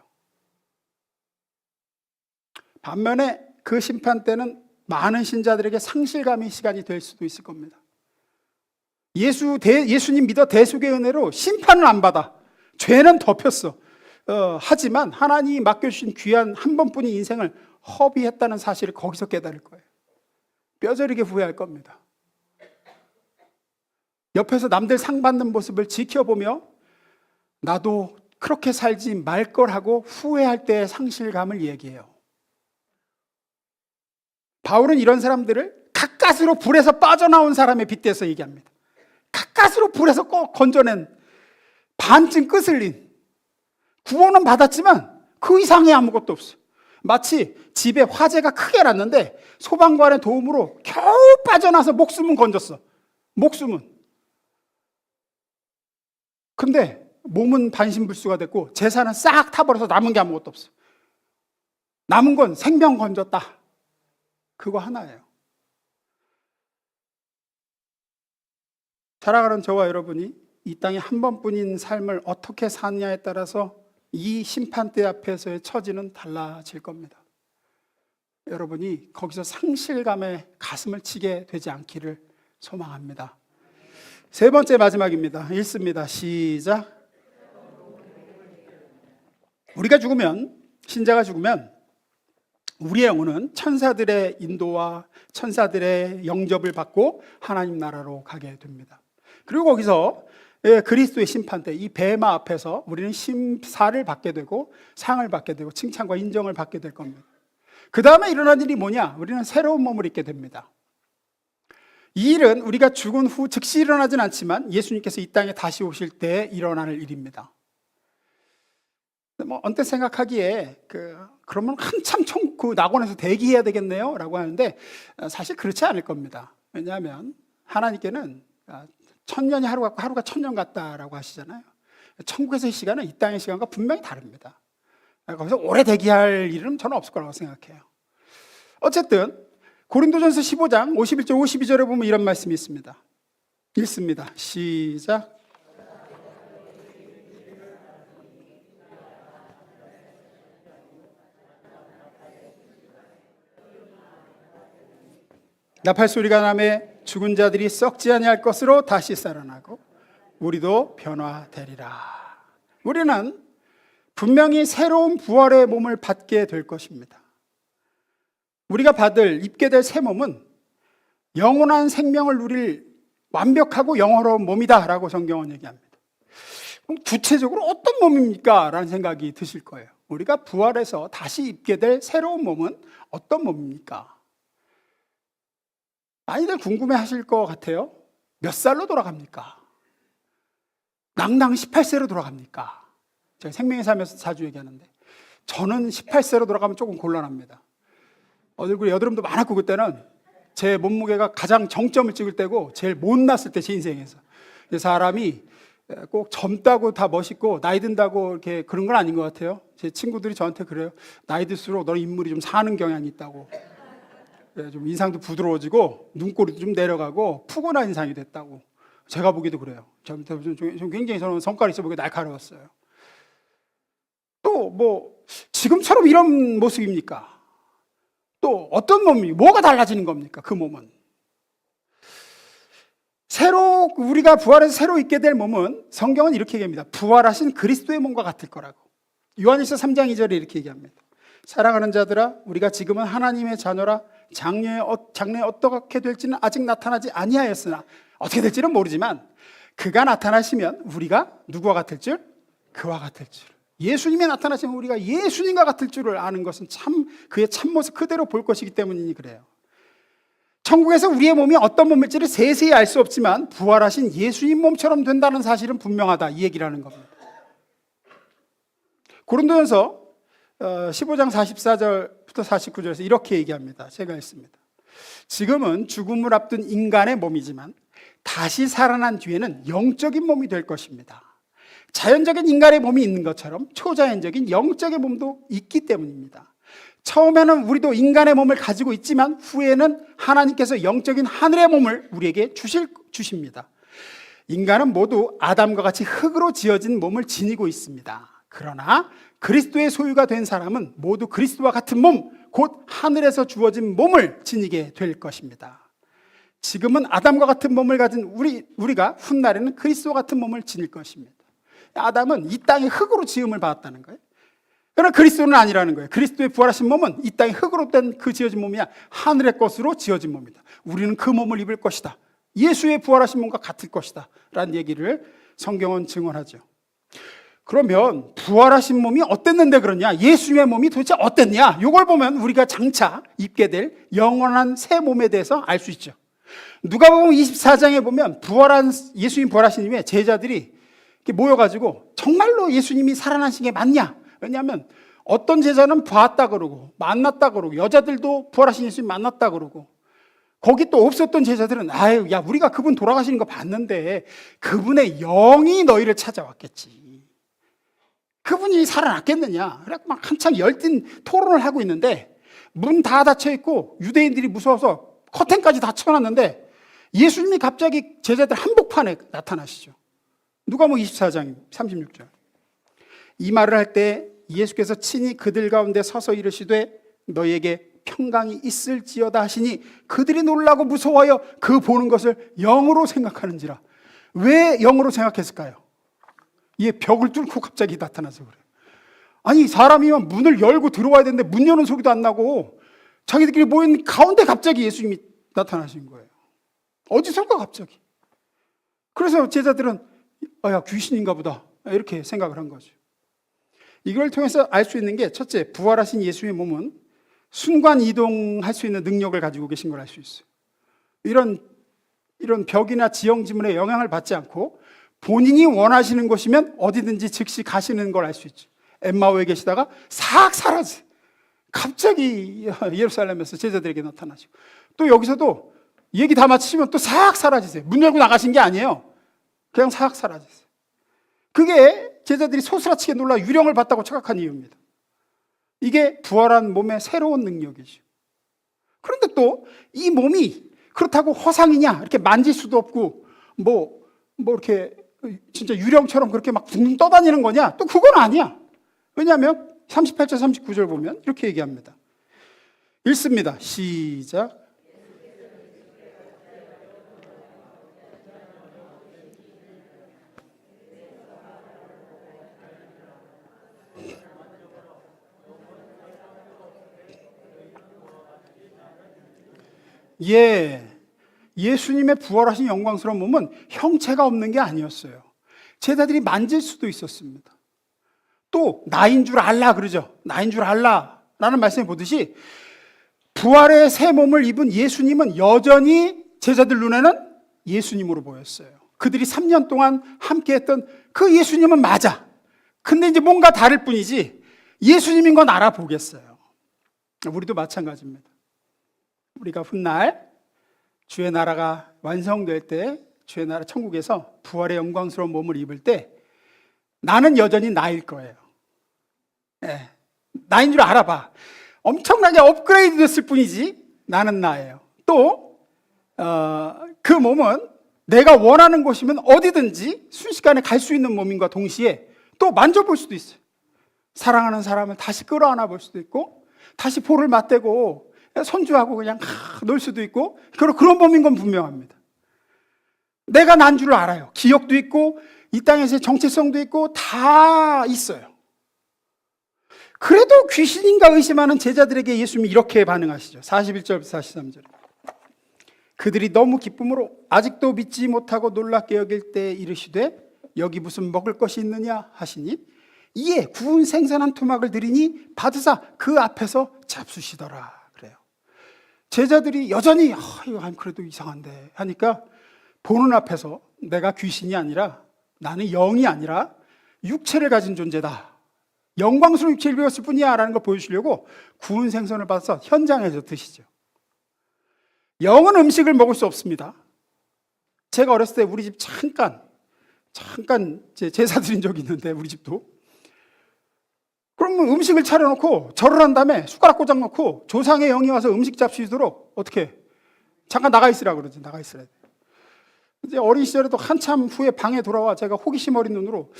반면에 그 심판 때는 많은 신자들에게 상실감의 시간이 될 수도 있을 겁니다. 예수님 믿어 대속의 은혜로 심판을 안 받아, 죄는 덮였어. 하지만 하나님이 맡겨주신 귀한 한 번뿐인 인생을 허비했다는 사실을 거기서 깨달을 거예요. 뼈저리게 후회할 겁니다. 옆에서 남들 상 받는 모습을 지켜보며 나도 그렇게 살지 말 걸 하고 후회할 때의 상실감을 얘기해요. 바울은 이런 사람들을 가까스로 불에서 빠져나온 사람에 빗대서 얘기합니다. 가까스로 불에서 꼭 건져낸, 반쯤 끄슬린, 구원은 받았지만 그 이상의 아무것도 없어. 마치 집에 화재가 크게 났는데 소방관의 도움으로 겨우 빠져나서 목숨은 건졌어. 목숨은. 근데 몸은 반신불수가 됐고 재산은 싹 타버려서 남은 게 아무것도 없어. 남은 건 생명 건졌다, 그거 하나예요. 살아가는 저와 여러분이 이 땅에 한 번뿐인 삶을 어떻게 사느냐에 따라서 이 심판대 앞에서의 처지는 달라질 겁니다. 여러분이 거기서 상실감에 가슴을 치게 되지 않기를 소망합니다. 세 번째 마지막입니다. 읽습니다. 시작. 우리가 죽으면, 신자가 죽으면 우리의 영혼은 천사들의 인도와 천사들의 영접을 받고 하나님 나라로 가게 됩니다. 그리고 거기서 그리스도의 심판대, 이 뱀마 앞에서 우리는 심사를 받게 되고 상을 받게 되고 칭찬과 인정을 받게 될 겁니다. 그 다음에 일어난 일이 뭐냐? 우리는 새로운 몸을 입게 됩니다. 이 일은 우리가 죽은 후 즉시 일어나진 않지만 예수님께서 이 땅에 다시 오실 때 일어나는 일입니다. 언뜻 생각하기에 그러면 한참 그 낙원에서 대기해야 되겠네요 라고 하는데 사실 그렇지 않을 겁니다. 왜냐하면 하나님께는 천년이 하루 같고 하루가 천년 같다라고 하시잖아요. 천국에서의 시간은 이 땅의 시간과 분명히 다릅니다. 거기서 오래 대기할 일은 저는 없을 거라고 생각해요. 어쨌든 고린도전서 15장 51절 52절에 보면 이런 말씀이 있습니다. 읽습니다. 시작. 나팔소리가 나매 죽은 자들이 썩지 아니할 것으로 다시 살아나고 우리도 변화되리라. 우리는 분명히 새로운 부활의 몸을 받게 될 것입니다. 우리가 입게 될 새 몸은 영원한 생명을 누릴 완벽하고 영원한 몸이다 라고 성경은 얘기합니다. 그럼 구체적으로 어떤 몸입니까? 라는 생각이 드실 거예요. 우리가 부활해서 다시 입게 될 새로운 몸은 어떤 몸입니까? 많이들 궁금해 하실 것 같아요. 몇 살로 돌아갑니까? 낭낭 18세로 돌아갑니까? 제가 생명의 삶에서 자주 얘기하는데 저는 18세로 돌아가면 조금 곤란합니다. 얼굴에 여드름도 많았고 그때는 제 몸무게가 가장 정점을 찍을 때고 제일 못났을 때 제 인생에서. 사람이 꼭 젊다고 다 멋있고 나이 든다고 이렇게 그런 건 아닌 것 같아요. 제 친구들이 저한테 그래요. 나이 들수록 너는 인물이 좀 사는 경향이 있다고. 좀 인상도 부드러워지고 눈꼬리도 좀 내려가고 푸근한 인상이 됐다고. 제가 보기도 그래요. 좀 굉장히 저는 성깔이 있어 보이게 날카로웠어요. 또 지금처럼 이런 모습입니까? 또 어떤 몸이 뭐가 달라지는 겁니까? 그 몸은 우리가 부활해서 새로 있게 될 몸은 성경은 이렇게 얘기합니다. 부활하신 그리스도의 몸과 같을 거라고. 요한일서 3장 2절에 이렇게 얘기합니다. 사랑하는 자들아, 우리가 지금은 하나님의 자녀라. 장래에 어떻게 될지는 아직 나타나지 아니하였으나, 어떻게 될지는 모르지만 그가 나타나시면 우리가 누구와 같을 줄? 그와 같을 줄. 예수님이 나타나시면 우리가 예수님과 같을 줄을 아는 것은 그의 참모습 그대로 볼 것이기 때문이니 그래요. 천국에서 우리의 몸이 어떤 몸일지를 세세히 알 수 없지만 부활하신 예수님 몸처럼 된다는 사실은 분명하다, 이 얘기를 하는 겁니다. 고린도전서 15장 44절부터 49절에서 이렇게 얘기합니다. 제가 읽습니다. 지금은 죽음을 앞둔 인간의 몸이지만 다시 살아난 뒤에는 영적인 몸이 될 것입니다. 자연적인 인간의 몸이 있는 것처럼 초자연적인 영적인 몸도 있기 때문입니다. 처음에는 우리도 인간의 몸을 가지고 있지만 후에는 하나님께서 영적인 하늘의 몸을 우리에게 주십니다. 인간은 모두 아담과 같이 흙으로 지어진 몸을 지니고 있습니다. 그러나 그리스도의 소유가 된 사람은 모두 그리스도와 같은 몸, 곧 하늘에서 주어진 몸을 지니게 될 것입니다. 지금은 아담과 같은 몸을 가진 우리가 훗날에는 그리스도 같은 몸을 지닐 것입니다. 아담은 이 땅에 흙으로 지음을 받았다는 거예요. 그러나 그리스도는 아니라는 거예요. 그리스도의 부활하신 몸은 이 땅에 흙으로 된 그 지어진 몸이 아니라 하늘의 것으로 지어진 몸이다. 우리는 그 몸을 입을 것이다. 예수의 부활하신 몸과 같을 것이다 라는 얘기를 성경은 증언하죠. 그러면 부활하신 몸이 어땠는데 그러냐? 예수님의 몸이 도대체 어땠냐? 이걸 보면 우리가 장차 입게 될 영원한 새 몸에 대해서 알 수 있죠. 누가복음 24장에 보면 예수님 부활하신 이후에 제자들이 이렇게 모여가지고 정말로 예수님이 살아나신 게 맞냐? 왜냐하면 어떤 제자는 봤다 그러고 만났다 그러고 여자들도 부활하신 예수님 만났다 그러고 거기 또 없었던 제자들은 야 우리가 그분 돌아가시는 거 봤는데 그분의 영이 너희를 찾아왔겠지. 그분이 살아났겠느냐? 그래서 막 한창 열띤 토론을 하고 있는데 문 다 닫혀 있고 유대인들이 무서워서 커튼까지 다 쳐놨는데 예수님이 갑자기 제자들 한복판에 나타나시죠. 누가복음 24장 36절. 이 말을 할 때 예수께서 친히 그들 가운데 서서 이르시되 너희에게 평강이 있을지어다 하시니 그들이 놀라고 무서워하여 그 보는 것을 영으로 생각하는지라. 왜 영으로 생각했을까요? 이게 벽을 뚫고 갑자기 나타나서 그래요. 아니 사람이면 문을 열고 들어와야 되는데 문 여는 소리도 안 나고 자기들끼리 모인 가운데 갑자기 예수님이 나타나신 거예요. 어디선가 갑자기. 그래서 제자들은 야 귀신인가 보다 이렇게 생각을 한 거죠. 이걸 통해서 알 수 있는 게 첫째, 부활하신 예수의 몸은 순간 이동할 수 있는 능력을 가지고 계신 걸 알 수 있어요. 이런 벽이나 지형지물에 영향을 받지 않고 본인이 원하시는 곳이면 어디든지 즉시 가시는 걸 알 수 있죠. 엠마오에 계시다가 싹 사라지. 갑자기 예루살렘에서 제자들에게 나타나시고 또 여기서도 얘기 다 마치시면 또 싹 사라지세요. 문 열고 나가신 게 아니에요. 그냥 싹 사라지세요. 그게 제자들이 소스라치게 놀라 유령을 봤다고 착각한 이유입니다. 이게 부활한 몸의 새로운 능력이죠. 그런데 또 이 몸이 그렇다고 허상이냐, 이렇게 만질 수도 없고 뭐 이렇게 진짜 유령처럼 그렇게 막 붕 떠다니는 거냐? 또 그건 아니야. 왜냐하면 38절 39절 보면 이렇게 얘기합니다. 읽습니다. 시작. 예수님의 부활하신 영광스러운 몸은 형체가 없는 게 아니었어요. 제자들이 만질 수도 있었습니다. 또 나인 줄 알라 그러죠. 나인 줄 알라라는 말씀을 보듯이 부활의 새 몸을 입은 예수님은 여전히 제자들 눈에는 예수님으로 보였어요. 그들이 3년 동안 함께했던 그 예수님은 맞아. 근데 이제 뭔가 다를 뿐이지 예수님인 건 알아보겠어요. 우리도 마찬가지입니다. 우리가 훗날 주의 나라가 완성될 때, 주의 나라 천국에서 부활의 영광스러운 몸을 입을 때 나는 여전히 나일 거예요. 네, 나인 줄 알아봐. 엄청나게 업그레이드 됐을 뿐이지 나는 나예요. 또 그 몸은 내가 원하는 곳이면 어디든지 순식간에 갈 수 있는 몸인과 동시에 또 만져볼 수도 있어요. 사랑하는 사람을 다시 끌어안아 볼 수도 있고, 다시 볼을 맞대고 손주하고 그냥 놀 수도 있고, 그런 몸인 건 분명합니다. 내가 난 줄 알아요. 기억도 있고 이 땅에서의 정체성도 있고 다 있어요. 그래도 귀신인가 의심하는 제자들에게 예수님이 이렇게 반응하시죠. 41절부터 43절. 그들이 너무 기쁨으로 아직도 믿지 못하고 놀랍게 여길 때 이르시되 여기 무슨 먹을 것이 있느냐 하시니 이에 구운 생선 한 토막을 드리니 받으사 그 앞에서 잡수시더라 그래요. 제자들이 여전히 이거 그래도 이상한데 하니까 보는 앞에서 내가 귀신이 아니라, 나는 영이 아니라 육체를 가진 존재다, 영광스러운 육체를 입었을 뿐이야 라는 걸 보여주려고 구운 생선을 받아서 현장에서 드시죠. 영은 음식을 먹을 수 없습니다. 제가 어렸을 때 우리 집 잠깐 제사 드린 적이 있는데, 우리 집도 그러면 음식을 차려놓고 절을 한 다음에 숟가락 꽂아 놓고 조상의 영이 와서 음식 잡수시도록 어떻게 잠깐 나가 있으라 그러지. 나가 있으라. 이제 어린 시절에도 한참 후에 방에 돌아와 제가 호기심 어린 눈으로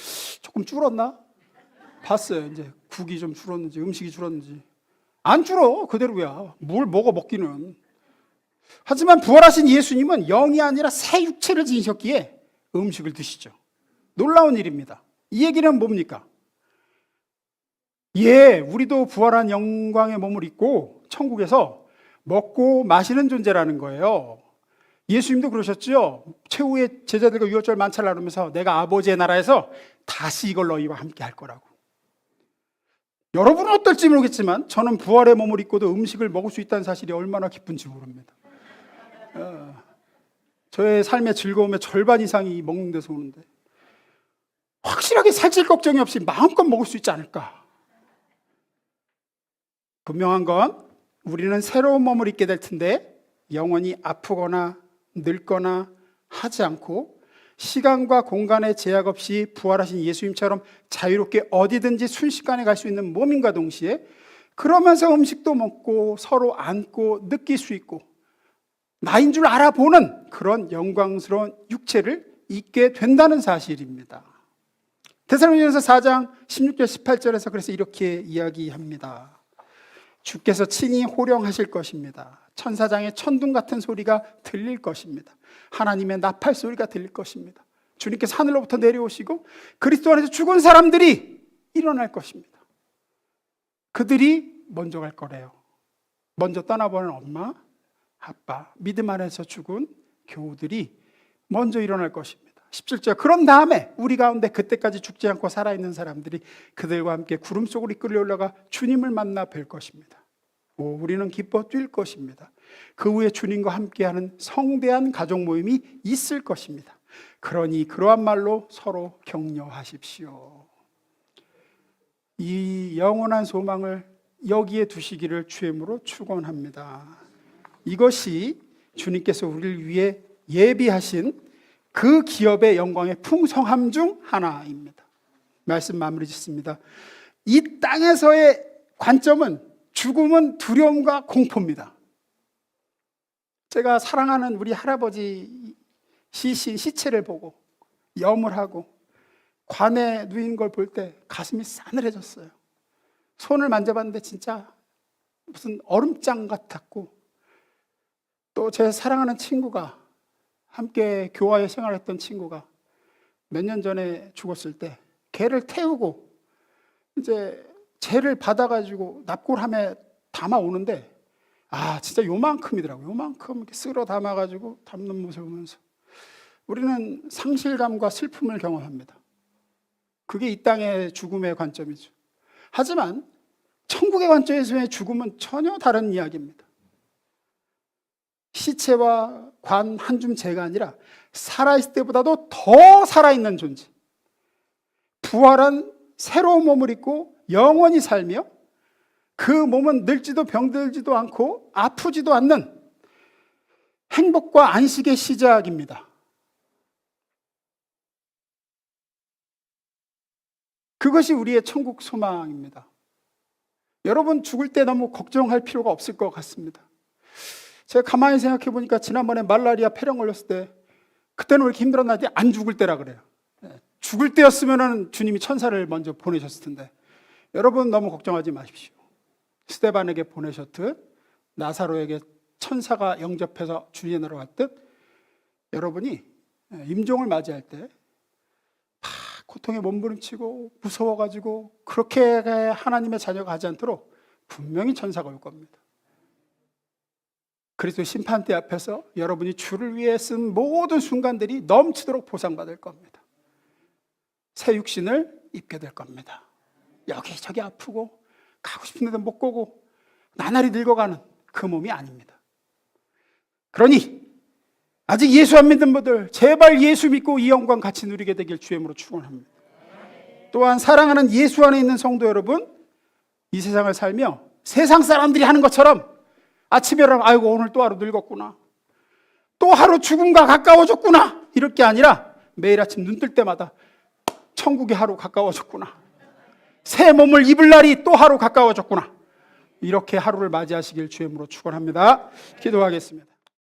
조금 줄었나 봤어요. 이제 국이 좀 줄었는지 음식이 줄었는지. 안 줄어, 그대로야. 뭘 먹어 먹기는. 하지만 부활하신 예수님은 영이 아니라 새 육체를 지니셨기에 음식을 드시죠. 놀라운 일입니다. 이 얘기는 뭡니까? 우리도 부활한 영광의 몸을 입고 천국에서 먹고 마시는 존재라는 거예요. 예수님도 그러셨죠. 최후의 제자들과 유월절 만찬을 나누면서 내가 아버지의 나라에서 다시 이걸 너희와 함께 할 거라고. 여러분은 어떨지 모르겠지만 저는 부활의 몸을 입고도 음식을 먹을 수 있다는 사실이 얼마나 기쁜지 모릅니다. 저의 삶의 즐거움의 절반 이상이 먹는 데서 오는데 확실하게 살찔 걱정이 없이 마음껏 먹을 수 있지 않을까. 분명한 건 우리는 새로운 몸을 입게 될 텐데 영원히 아프거나 늙거나 하지 않고 시간과 공간의 제약 없이 부활하신 예수님처럼 자유롭게 어디든지 순식간에 갈 수 있는 몸인과 동시에 그러면서 음식도 먹고 서로 안고 느낄 수 있고 나인 줄 알아보는 그런 영광스러운 육체를 입게 된다는 사실입니다. 데살로니가서 4장 16절 18절에서 그래서 이렇게 이야기합니다. 주께서 친히 호령하실 것입니다. 천사장의 천둥 같은 소리가 들릴 것입니다. 하나님의 나팔 소리가 들릴 것입니다. 주님께서 하늘로부터 내려오시고 그리스도 안에서 죽은 사람들이 일어날 것입니다. 그들이 먼저 갈 거래요. 먼저 떠나보는 엄마, 아빠, 믿음 안에서 죽은 교우들이 먼저 일어날 것입니다. 17절, 그런 다음에 우리 가운데 그때까지 죽지 않고 살아있는 사람들이 그들과 함께 구름 속으로 이끌려 올라가 주님을 만나 뵐 것입니다. 우리는 기뻐 뛸 것입니다. 그 후에 주님과 함께하는 성대한 가족 모임이 있을 것입니다. 그러니 그러한 말로 서로 격려하십시오. 이 영원한 소망을 여기에 두시기를 주임으로 축원합니다. 이것이 주님께서 우리를 위해 예비하신 그 기업의 영광의 풍성함 중 하나입니다. 말씀 마무리 짓습니다. 이 땅에서의 관점은 죽음은 두려움과 공포입니다. 제가 사랑하는 우리 할아버지 시체를 보고 염을 하고 관에 누인 걸 볼 때 가슴이 싸늘해졌어요. 손을 만져봤는데 진짜 무슨 얼음장 같았고, 또 제 사랑하는 친구가, 함께 교화에 생활했던 친구가 몇 년 전에 죽었을 때 개를 태우고 이제 재를 받아가지고 납골함에 담아 오는데, 진짜 요만큼이더라고요. 요만큼 이렇게 쓸어 담아가지고 담는 모습을 보면서 우리는 상실감과 슬픔을 경험합니다. 그게 이 땅의 죽음의 관점이죠. 하지만 천국의 관점에서의 죽음은 전혀 다른 이야기입니다. 시체와 관 한 줌 재가 아니라 살아있을 때보다도 더 살아있는 존재, 부활한 새로운 몸을 입고 영원히 살며, 그 몸은 늙지도 병들지도 않고 아프지도 않는 행복과 안식의 시작입니다. 그것이 우리의 천국 소망입니다. 여러분, 죽을 때 너무 걱정할 필요가 없을 것 같습니다. 제가 가만히 생각해 보니까 지난번에 말라리아 폐렴 걸렸을 때, 그때는 왜 이렇게 힘들었나? 안 죽을 때라 그래요. 죽을 때였으면 주님이 천사를 먼저 보내셨을 텐데, 여러분 너무 걱정하지 마십시오. 스데반에게 보내셨듯, 나사로에게 천사가 영접해서 주님의 나라로 갔듯, 여러분이 임종을 맞이할 때 고통에 몸부림치고 무서워가지고 그렇게 하나님의 자녀가 하지 않도록 분명히 천사가 올 겁니다. 그리스도 심판대 앞에서 여러분이 주를 위해 쓴 모든 순간들이 넘치도록 보상받을 겁니다. 새 육신을 입게 될 겁니다. 여기저기 아프고 가고 싶은 데도 못 가고 나날이 늙어가는 그 몸이 아닙니다. 그러니 아직 예수 안 믿는 분들, 제발 예수 믿고 이 영광 같이 누리게 되길 주님으로 축원합니다. 또한 사랑하는 예수 안에 있는 성도 여러분, 이 세상을 살며 세상 사람들이 하는 것처럼 아침에 일어나면 아이고 오늘 또 하루 늙었구나, 또 하루 죽음과 가까워졌구나, 이럴 게 아니라 매일 아침 눈 뜰 때마다 천국의 하루 가까워졌구나, 새 몸을 입을 날이 또 하루 가까워졌구나, 이렇게 하루를 맞이하시길 주님으로 축원합니다. 기도하겠습니다.